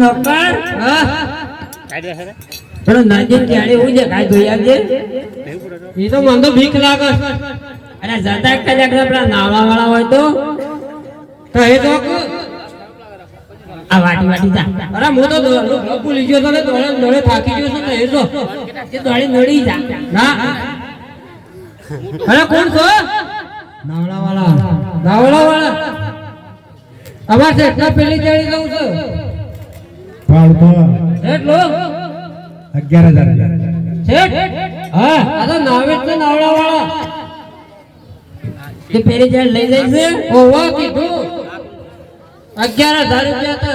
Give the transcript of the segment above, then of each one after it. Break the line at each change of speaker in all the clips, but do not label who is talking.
નોકર હા
કાઢે છે
પણ નાજી ક્યારે હું જે કાઈ ધોઈ આવજે
એ તો મને તો બીક લાગે
અને જતા કદાચ પેલા નાવા વાળા હોય તો
એ તો
આ વાટી જા
અરે હું તો ભૂલી ગયો તો ને દોડે થાકી ગયો છું ને એ તો
એ દોડી નડી જા
ના અરે કોણ છો
નાવડા વાળા
નાવડા વાળા અમાર શેઠના પેલી ચડી દઉં છું
એટલો
11,000
શેઠ
હા
આ તો નાવે છે નાવડા વાળા
તે પેલી જણ લઈ જાય છે
ઓવા કીધું 11,000 રૂપિયા તો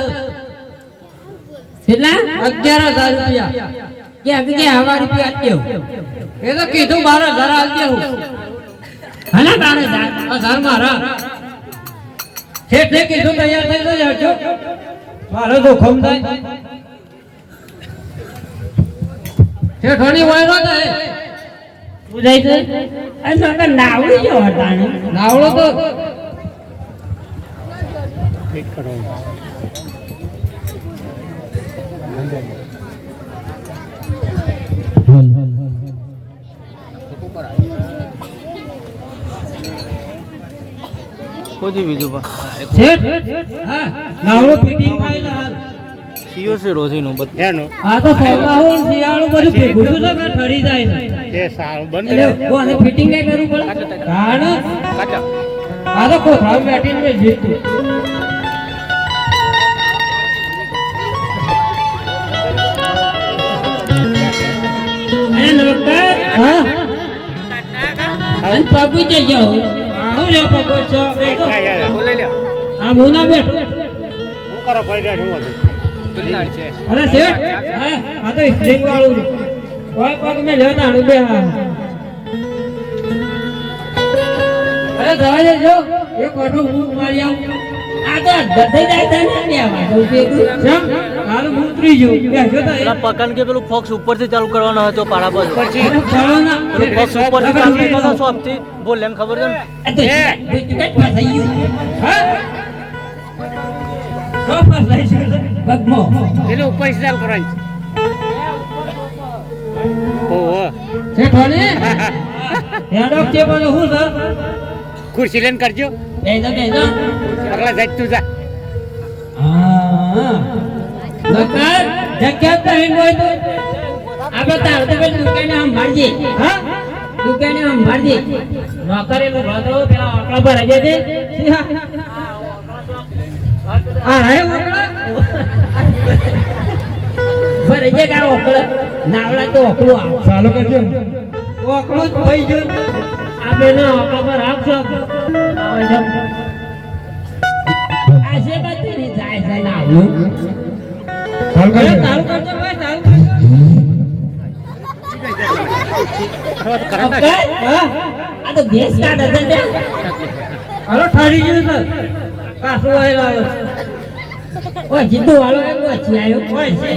કેટલા
11,000 રૂપિયા
કે અગે હવા રૂપિયા આપ્યો
એ તો કીધું 12,000 આલ દેવું
હના તારે જા
આ ઘર મારા શેઠે કીધું તૈયાર થઈ જજો મારો તો ખમ થાય શેઠોની વાયરો છે
બુજાઈ છે આ તો નાવડી જો હટાણે
નાવડો તો
એક કરો કોઈ બીજું પણ
શેઠ હા નાવડો ફિટિંગ થાય હાલ
સીઓ છે રોજીનું બધાનું
આ તો સૌરાહું શિયાળું બધું ભેગું છે કે ઠરી જાય ને
તે સારું બંધ
એટલે કોને ફિટિંગ કઈ કરવું પડે
કારણ
કાચા
આ તો કોથળા બેઠીને મેં જીતું
અને નોકર
હા
અને પગું જજો
આવું રે પગો છો બેઠો
બોલે લ્યો
આ મુના બેઠો
હું કરો પડી રહ્યો છું છે
અરે શેઠ હા આ તો સ્પ્રિંગ વાળું છે કોઈ પગ મેં લેતા આણું બે હા અરે દવા લેજો એક વાટો હું મારી આવું
આ તો ગધે જાય ને આવા તો
કેમ હાલ હું ઉતરી જઉં બેઠો તો
પેલા પકન કે પેલું ફોક્સ ઉપરથી ચાલુ કરવાનો હતો પાડા પર ઉપરથી
અરે ફળો ના
પેલું ફોક્સ ઉપરથી ચાલુ કરવાનો શોપથી બોલ એમ ખબર છે ને
આ તો કઈ થઈ ગયું
હા
સોફા લઈ છે પગમો
એટલે ઉપર ચાલુ કરવાની ઓહો
શેઠોને હેડો કે બોલો હું સર
ખુરશી લઈને કરજો
બેજો
પગલા જાય તું જા
હા નોકર જગ્યા પર હિંગ હોય તો આપણે તાર તો પેલી દુકાને આમ મારજે
હા
દુકાને આમ મારજે નોકર એનો રોતો પેલા આકડા પર રજે દે
આ હે ઓકળા
પર રજે કા ઓકડા નાવડા તો ઓકળું આવ
ચાલુ કરજો
ઓકળો જ થઈ ગયો
આપણે ના આકડા પર રાખજો આજે બાતી ની જાય જાય ના આવું
ચાલુ
અરે
કરજો
ચાલુ કરજો ભાઈ ચાલુ કરજો
ઓકે
હા
આ તો દેશ કાઢે છે તે
અરે ઠરી ગયું સર કાસુ આવેલા
ઓ જીતુ વાળો એક વચ્ચે આવ્યો
હોય છે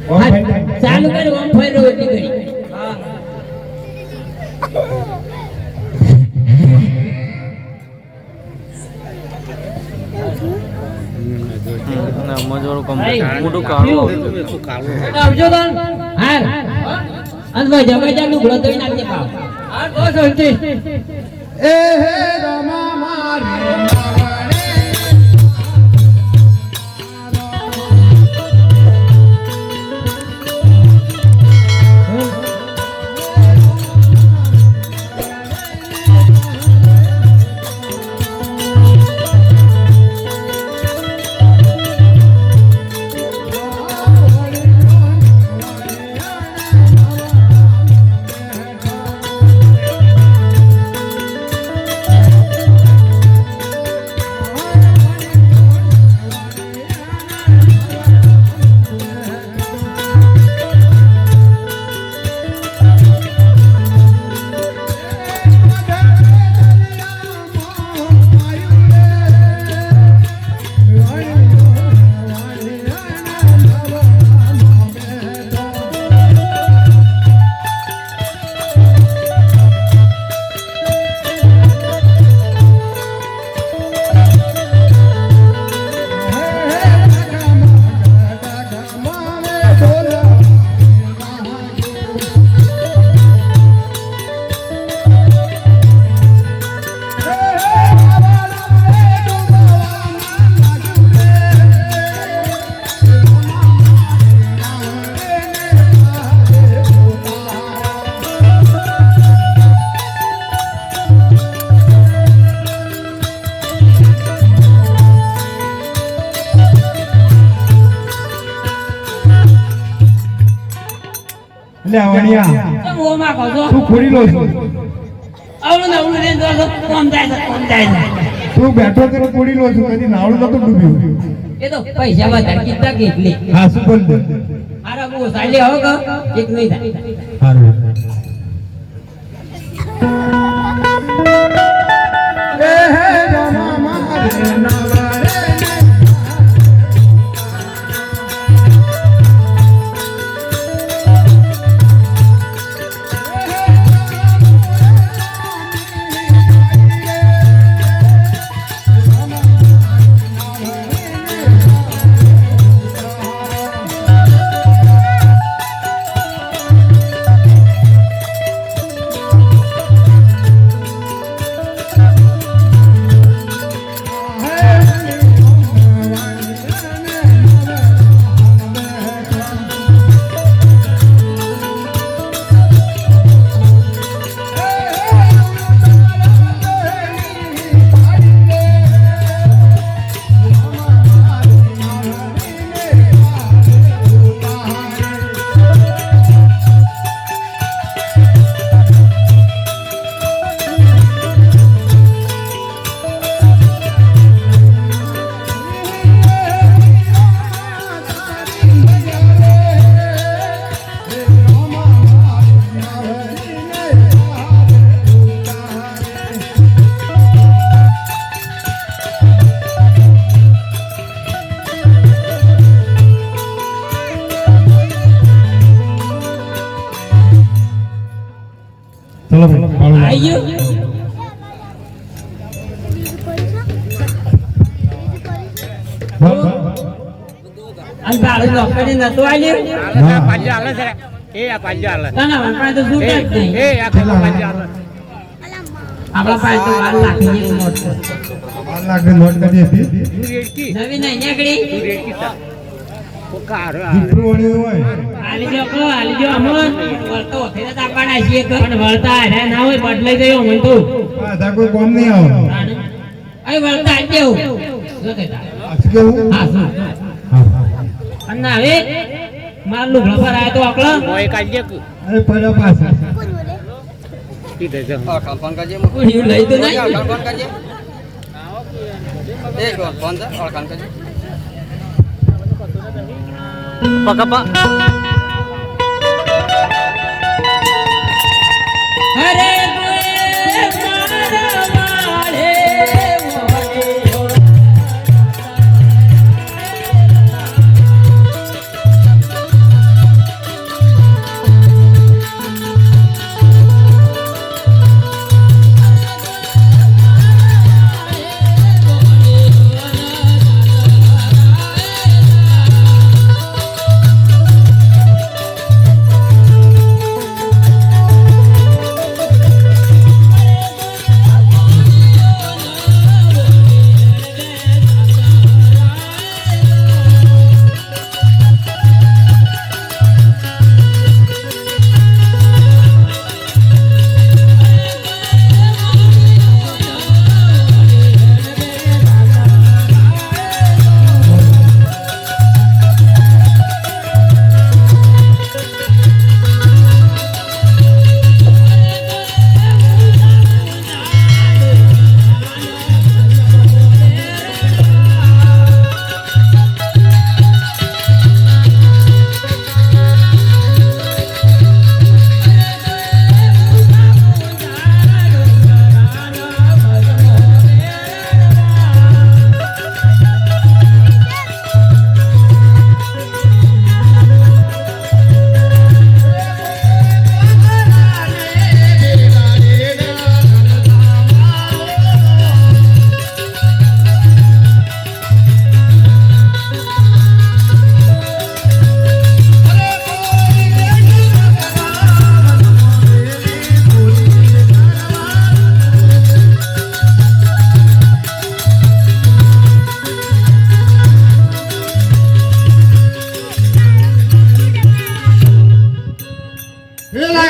હા, ચાલુ કરી ઓમ ફેરો એટલી કરી
હા
મજોડું
ભાઈ,
મોટું
આવજો તન
હાર અને ભાઈ જમે ચાલ લુગડો ધોઈ નાખજે પાવ
આ બસ હલતી
એ હે રમા મારે લે વણિયા
કેમ ઓ માં કહો છો
તું ખોડી લો છું
આવડું ને આવડું રેન તો કોમ જાય છે કોમ જાય છે
તું બેઠો કે ખોડી લો છું કદી નાવડું નતું ડૂબ્યું
એ તો પૈસા વધારે કીધા કેટલી
હા શું બોલ દે
મારા બહુ સાલી આવો કે એક નહીં થાય
સારું એ હે રમા મારે નવરે ચલો ભાઈ
આયુ અને બાળક નોકરી નતો આલ્યું
પાલ્યો હાલે છે એ આ પાલ્યો હાલે
ના ના મારા પાસે તો શું જ નહીં
એ આ પાલ્યો હાલે
આપણા પાસે તો 12 લાખની નોટ છે
12 લાખની નોટ કરી હતી
તું રેડકી
નવી નહીં નીકળી
તું રેડકી સા કોકા
જૂઠું વણ્યું હોય
આલી જો અમો વળતો ઓથેને જ આપવાના છીએ પણ વળતા હે ના હોય બદલાઈ ગયો મન તો
આ તા કોઈ કોમ નહીં આવો
અરે વળતા આઈ દેવું જો દેતા
આ શું કેવું
હા શું
હા
અને હવે માર લુગડો પર આયો તો આકલો
મોય કાઢજે કે
અરે પડ્યા પાછા
કીધે છે
કોઈ લઈ તો નહીં
પકપા
અરે કોઈ મારા વાળે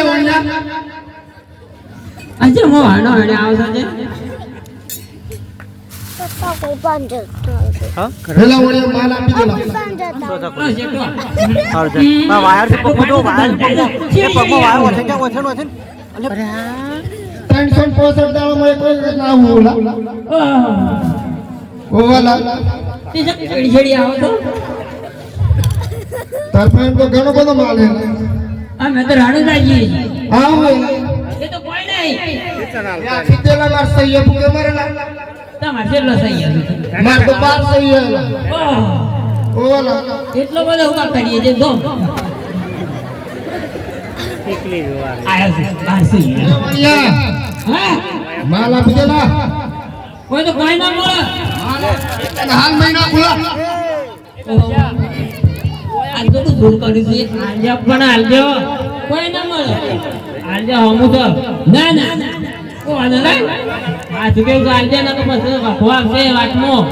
મોહે આજે મો હણો હણે આવશે છે
પપ્પા કોઈ પાંજર
હા
પેલા ઓળે માલ આપી દેલા
બસ એટલો.
વાયર થી પકડો વાયર પકડો વાયર ઓછે કે ઓછે નો છે
365 દાડામાં એક વખત ના આવું ઓલા
તે જક છેડી છેડી આવો તો
તાર પાસે તો ઘણો બધો માલ હે
અમે તો રાડો જાઈએ છીએ.
હા
એ તો કોઈ નહીં.
યા ખીતેલા માર સહી કે મારેલા
તમારે કેટલો થઈ ગયો?
માર તો 12 સહી હે
ઓહ,
ઓલા
એટલો બધો ઉભા કરીએ છે દો
એકલી વાર
આયા છે 12 સહી.
યા
હા,
માલ આપી દેલા
કોઈ તો કોઈ ના બોલે.
હાલ મહિના બોલા
આ તો દૂર કરી છે. આલજો પણ આલજો. કોઈ ના મળે. આલજો હમું તો ના ના કોણ નહીં આ તો કેવું આલજો ના તો પછી વખવા છે વાટમાં.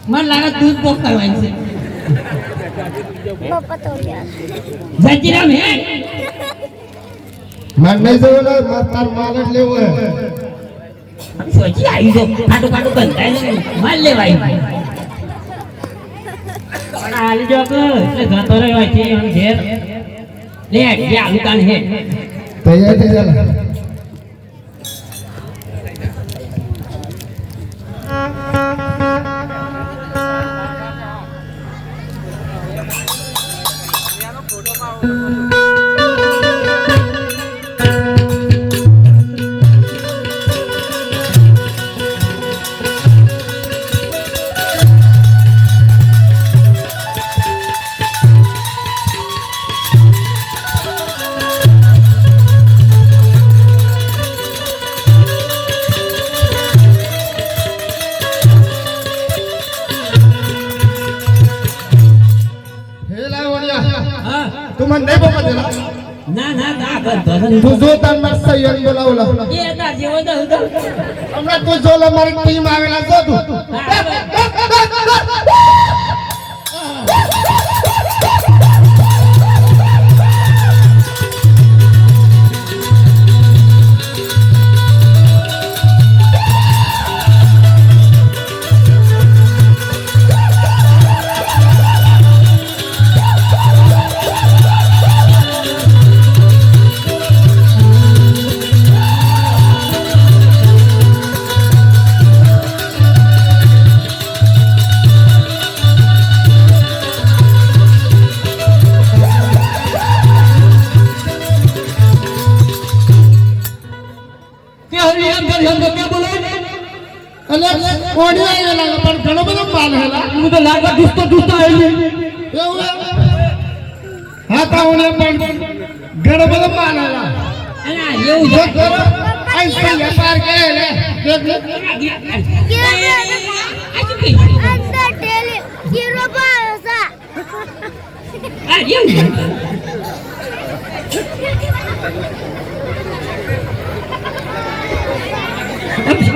મને લાગે દૂધ પોક કરવાની છે. જજીરામ હે
માર નહીં જોવેલા તાર માલ જ લેવો હે
સોચી આવી જો ખાટું ખાટું બંધાય નહીં માલ લેવાય પણ આલજો કે એટલે જતો રહ્યો છે આમ ઘેર લે જે આલુ કાન હે
તૈયાર થઈ જા
હા
તું મને નહીં બોકા દેલા
ના ના ના બસ
તું જો તાર માર સહી બોલાવલા
એ હતા જેવો તો હતો
હમણાં તું જો લે મારી ટીમ આવેલા જો તું ઓડી આવેલા પણ ઘણો બધો માલ હેલા
હું તો લાગે દુસ્તો આવી
એવું હા તાવને પણ ઘણો બધો માલ હેલા
અલા એવું
જો
છે
કરો આઈ સહી પાર કે લે દેખ લે
અંદર ટેલી જીરો પાસા
આ એવું છે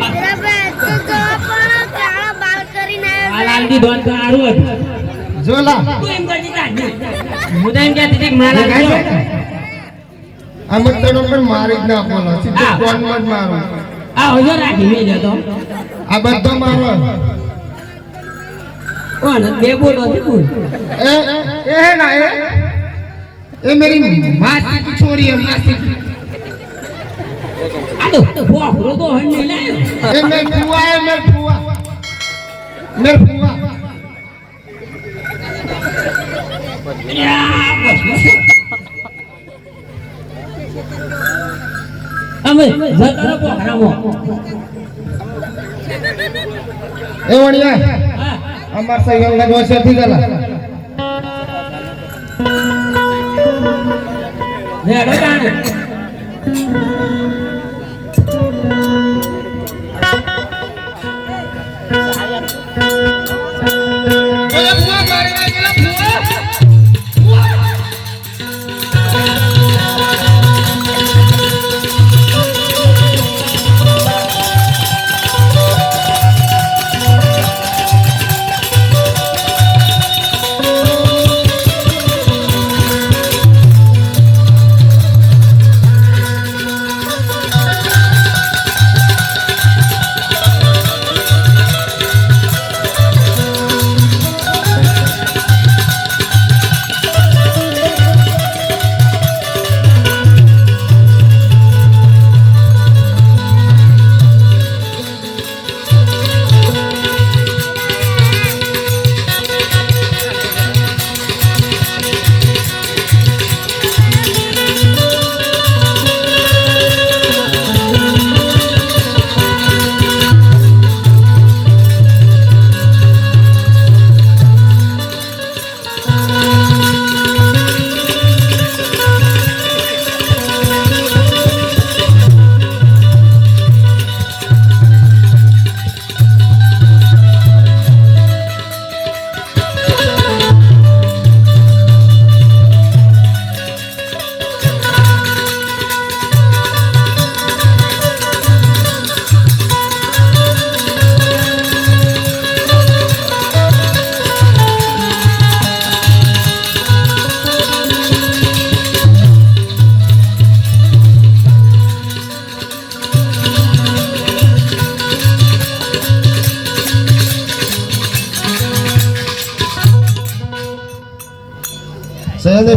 બરાબર તો જો પણ કાળા બાલ કરીને
આલાલદી દોન તો આરું હતું
જોલા
તું એમ કરતી કાઢી હું તો એમ કહેતી હતી કે મારા આલજો
આમ તનો પણ મારી જ ના બોલો સીધો કોણ મત મારો
આ હજો રાખી મેં જતો
આ બધો મારો
કોણ બે બોલો છે બોલ
એ है ना ये मेरी मासी की छोरी है मासी की
આ તો બોકરો તો હણ નહીં લાયો
ये मेरी फुआ है मेरी फुआ
અમે જતા પોખરામો
ए वणिया
હા
हमार संग का दोस्त थी गला
રેડો કાને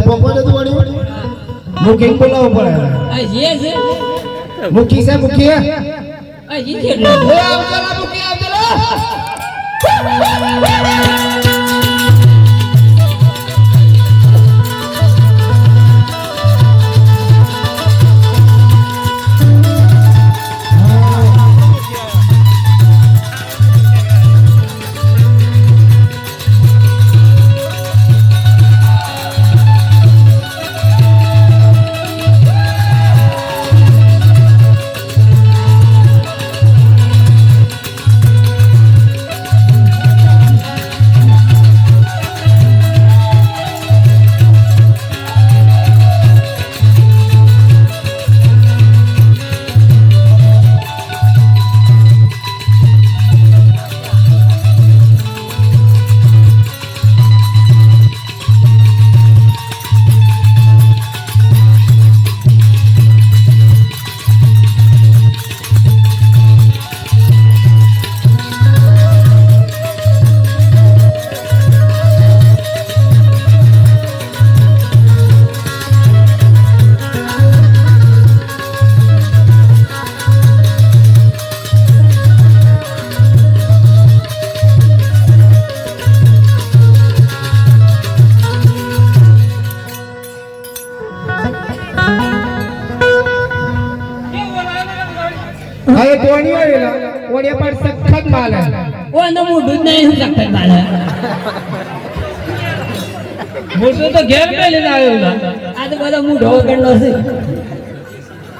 પોકો દે તું વળી મુખી બોલાવો પડે
આ જે છે
મુખી છે મુખી
આ જી છે એટલે.
એ આવજો લા મુખી આવજો લા હવે ટોણી આવેલા ઓડિયા પર સખત માલ હે
ઓ એનો મોઢું જ નહીં શું સખત મારે.
મોટું તો ઘેર મેં લઈને આવ્યો હતા.
આ તો બધો મોઢો વગરનો છે.